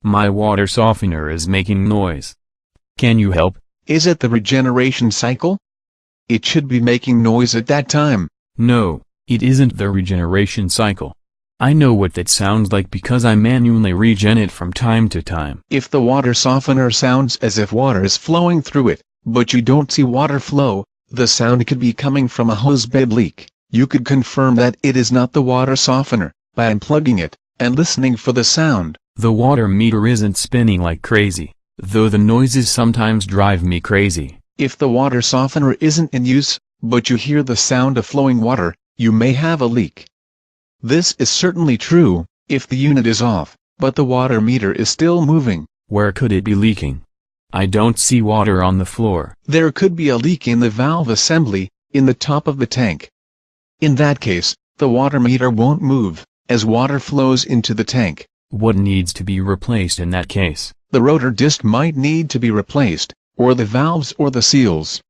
My water softener is making noise. Can you help? Is it the regeneration cycle? It should be making noise at that time. No, it isn't the regeneration cycle. I know what that sounds like because I manually regen it from time to time. If the water softener sounds as if water is flowing through it, but you don't see water flow, the sound could be coming from a hose bed leak. You could confirm that it is not the water softener by unplugging it and listening for the sound. The water meter isn't spinning like crazy, though the noises sometimes drive me crazy. If the water softener isn't in use, but you hear the sound of flowing water, you may have a leak. This is certainly true if the unit is off, but the water meter is still moving. Where could it be leaking? I don't see water on the floor. There could be a leak in the valve assembly, in the top of the tank. In that case, the water meter won't move, as water flows into the tank. What needs to be replaced in that case? The rotor disc might need to be replaced, or the valves or the seals.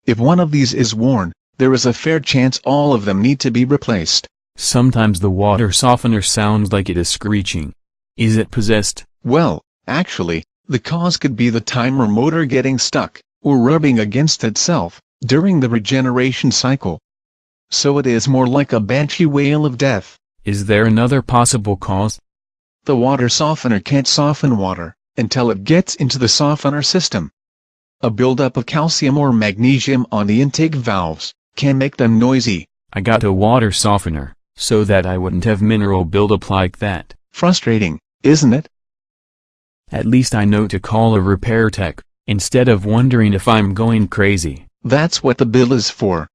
If one of these is worn, there is a fair chance all of them need to be replaced. Sometimes the water softener sounds like it is screeching. Is it possessed? Well, actually, the cause could be the timer motor getting stuck, or rubbing against itself, during the regeneration cycle. So it is more like a banshee wail of death. Is there another possible cause? The water softener can't soften water until it gets into the softener system. A buildup of calcium or magnesium on the intake valves can make them noisy. I got a water softener, so that I wouldn't have mineral buildup like that. Frustrating, isn't it? At least I know to call a repair tech, instead of wondering if I'm going crazy. That's what the bill is for.